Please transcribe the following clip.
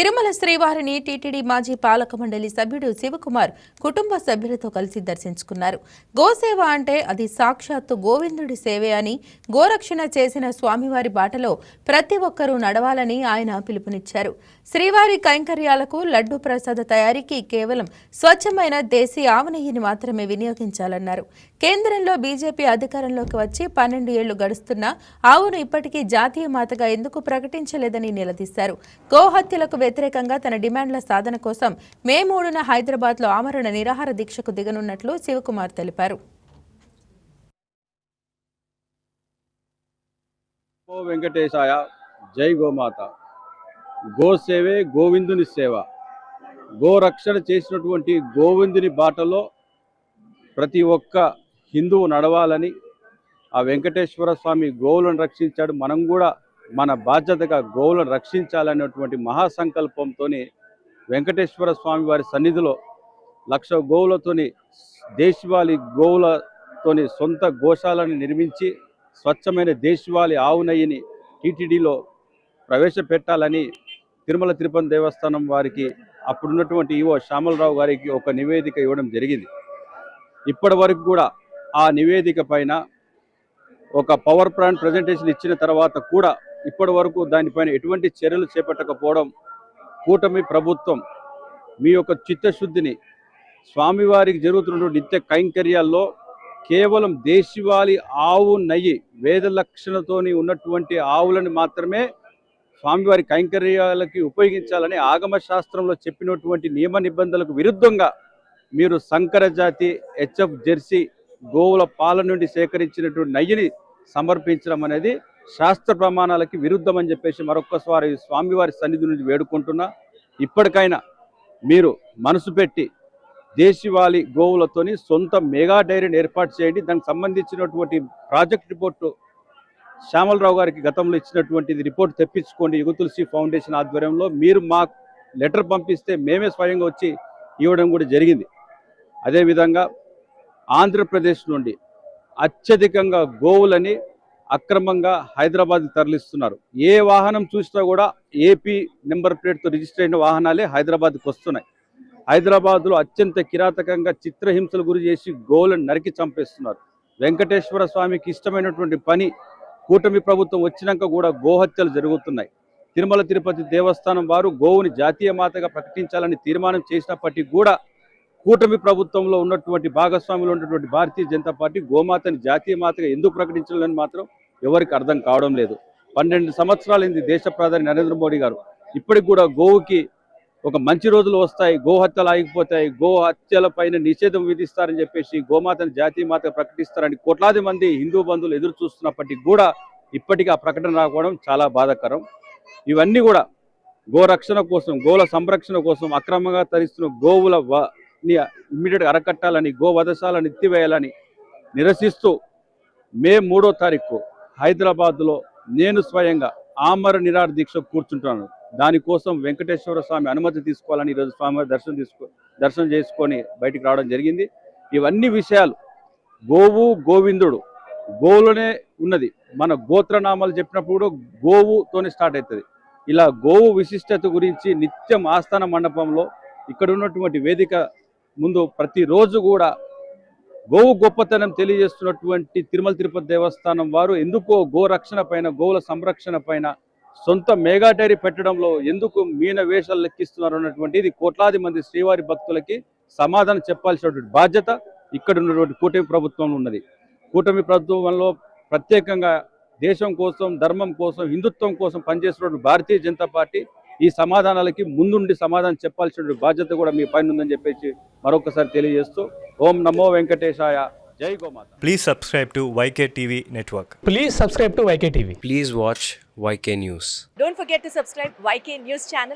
తిరుమల శ్రీవారిని టీటీడీ మాజీ పాలక మండలి సభ్యుడు శివకుమార్ కుటుంబ సభ్యులతో కలిసి దర్శించుకున్నారు. గోసేవ అంటే అది సాక్షాత్తు గోవిందుడి సేవే అని, గోరక్షణ చేసిన స్వామివారి బాటలో ప్రతి ఒక్కరూ నడవాలని ఆయన పిలుపునిచ్చారు. శ్రీవారి కైంకర్యాలకు లడ్డు ప్రసాద తయారీకి కేవలం స్వచ్ఛమైన దేశీ ఆవు నెయ్యిని మాత్రమే వినియోగించాలన్నారు. కేంద్రంలో బీజేపీ అధికారంలోకి వచ్చి 12 ఏళ్లు గడుస్తున్నా ఆవును ఇప్పటికీ జాతీయ మాతగా ఎందుకు ప్రకటించలేదని నిలదీశారు. గోహత్యలకు వ్యతిరేకంగా తన డిమాండ్ల సాధన కోసం మే 3న హైదరాబాద్లో ఆమరణ నిరాహార దీక్షకు దిగనున్నట్లు శివకుమార్ తెలిపారు. వెంకటేశాయ, జై గోమాత. గోసేవే గోవిందుని సేవ. గోరక్షణ చేసినటువంటి గోవిందుని బాటలో ప్రతి ఒక్క హిందువు నడవాలని ఆ వెంకటేశ్వర స్వామి గోవులను రక్షించాడు. మనం కూడా మన బాధ్యతగా గోవులను రక్షించాలనేటువంటి మహాసంకల్పంతో వెంకటేశ్వర స్వామి వారి సన్నిధిలో 1,00,000 గోవులతోని దేశవాళీ గోవులతోని సొంత గోశాలను నిర్మించి స్వచ్ఛమైన దేశవాళీ ఆవు నెయ్యిని టీటీడీలో ప్రవేశపెట్టాలని తిరుమల తిరుపతి దేవస్థానం వారికి అప్పుడున్నటువంటి ఈవో శ్యామలరావు గారికి ఒక నివేదిక ఇవ్వడం జరిగింది. ఇప్పటి వరకు కూడా ఆ నివేదిక పైన ఒక పవర్ పాయింట్ ప్రజెంటేషన్ ఇచ్చిన తర్వాత కూడా ఇప్పటి వరకు దానిపైన ఎటువంటి చర్యలు చేపట్టకపోవడం, కూటమి ప్రభుత్వం మీ యొక్క చిత్తశుద్ధిని స్వామివారికి జరుగుతున్నటువంటి నిత్య కైంకర్యాల్లో కేవలం దేశవాళీ ఆవు నెయ్యి వేద లక్షణతోని ఉన్నటువంటి ఆవులను మాత్రమే స్వామివారి కైంకర్యాలకి ఉపయోగించాలని ఆగమ శాస్త్రంలో చెప్పినటువంటి నియమ నిబంధనలకు విరుద్ధంగా మీరు సంకర జాతి హెచ్ఎఫ్ జెర్సీ గోవుల పాల నుండి సేకరించినటువంటి నెయ్యిని సమర్పించడం అనేది శాస్త్ర ప్రమాణాలకి విరుద్ధం అని చెప్పేసి మరొక్కసారి స్వామివారి సన్నిధి నుండి వేడుకుంటున్నా. ఇప్పటికైనా మీరు మనసు పెట్టి దేశవాళీ గోవులతోని సొంత మెగా డైరీని ఏర్పాటు చేయండి. దానికి సంబంధించినటువంటి ప్రాజెక్ట్ రిపోర్టు శ్యామలరావు గారికి గతంలో ఇచ్చినటువంటి రిపోర్ట్ తెప్పించుకోండి. యుగ తులసి ఫౌండేషన్ ఆధ్వర్యంలో మీరు మా లెటర్ పంపిస్తే మేమే స్వయంగా వచ్చి ఇవ్వడం కూడా జరిగింది. అదేవిధంగా ఆంధ్రప్రదేశ్ నుండి అత్యధికంగా గోవులని అక్రమంగా హైదరాబాద్కి తరలిస్తున్నారు. ఏ వాహనం చూసినా కూడా ఏపీ నెంబర్ ప్లేట్తో రిజిస్టర్ అయిన వాహనాలే హైదరాబాద్కి వస్తున్నాయి. హైదరాబాద్లో అత్యంత కిరాతకంగా చిత్రహింసలు గురి చేసి గోవులను నరికి చంపేస్తున్నారు. వెంకటేశ్వర స్వామికి ఇష్టమైనటువంటి పని కూటమి ప్రభుత్వం వచ్చినాక కూడా గోహత్యలు జరుగుతున్నాయి. తిరుమల తిరుపతి దేవస్థానం వారు గోవుని జాతీయ మాతగా ప్రకటించాలని తీర్మానం చేసినప్పటికీ కూడా కూటమి ప్రభుత్వంలో ఉన్నటువంటి భాగస్వాములు ఉన్నటువంటి భారతీయ జనతా పార్టీ గోమాతని జాతీయ మాతగా ఎందుకు ప్రకటించాలని మాత్రం ఎవరికి అర్థం కావడం లేదు. 12 సంవత్సరాలైంది దేశ ప్రధాని నరేంద్ర మోడీ గారు. ఇప్పటికి కూడా గోవుకి ఒక మంచి రోజులు వస్తాయి, గోహత్యలు ఆగిపోతాయి, గోహత్యల పైన నిషేధం విధిస్తారని చెప్పేసి గోమాతని జాతీయ మాతగా ప్రకటిస్తారని కోట్లాది మంది హిందూ బంధువులు ఎదురు చూస్తున్నప్పటికీ కూడా ఇప్పటికీ ఆ ప్రకటన రాకపోవడం చాలా బాధాకరం. ఇవన్నీ కూడా గోరక్షణ కోసం, గోవుల సంరక్షణ కోసం అక్రమంగా తరిస్తున్న గోవుల ఇమ్మీడియట్గా అరకట్టాలని, గోవధశాలను ఎత్తివేయాలని నిరసిస్తూ మే 3వ తారీఖు హైదరాబాద్లో నేను స్వయంగా ఆమరణ నిరాహార దీక్ష కూర్చుంటున్నాను. దానికోసం వెంకటేశ్వర స్వామి అనుమతి తీసుకోవాలని ఈరోజు స్వామి దర్శనం చేసుకొని బయటికి రావడం జరిగింది. ఇవన్నీ విషయాలు గోవు గోవిందుడు గోవులోనే ఉన్నది. మన గోత్రనామాలు చెప్పినప్పుడు కూడా గోవుతోనే స్టార్ట్ అవుతుంది. ఇలా గోవు విశిష్టత గురించి నిత్యం ఆస్థాన మండపంలో ఇక్కడ ఉన్నటువంటి వేదిక ముందు ప్రతిరోజు కూడా గోవు గొప్పతనం తెలియజేస్తున్నటువంటి తిరుమల తిరుపతి దేవస్థానం వారు ఎందుకో గోరక్షణ పైన, గోవుల సంరక్షణ పైన సొంత మెగా డైరీ పెట్టడంలో ఎందుకు మీన వేషాలు లెక్కిస్తున్నారు అన్నటువంటిది కోట్లాది మంది శ్రీవారి భక్తులకి సమాధానం చెప్పాల్సినటువంటి బాధ్యత ఇక్కడ ఉన్నటువంటి కూటమి ప్రభుత్వంలో ఉన్నది. కూటమి ప్రభుత్వంలో ప్రత్యేకంగా దేశం కోసం, ధర్మం కోసం, హిందుత్వం కోసం పనిచేస్తున్నటువంటి భారతీయ జనతా పార్టీ ఈ సమాధానాలకి ముందుండి సమాధానం చెప్పాల్సిన బాధ్యత కూడా మీ పైన ఉందని చెప్పేసి మరొకసారి తెలియజేస్తూ ఓం నమో వెంకటేశాయ, జై గోమాత. Please subscribe to YK TV Network. Please subscribe to YK TV. Please watch YK News. Don't forget to subscribe YK News channel.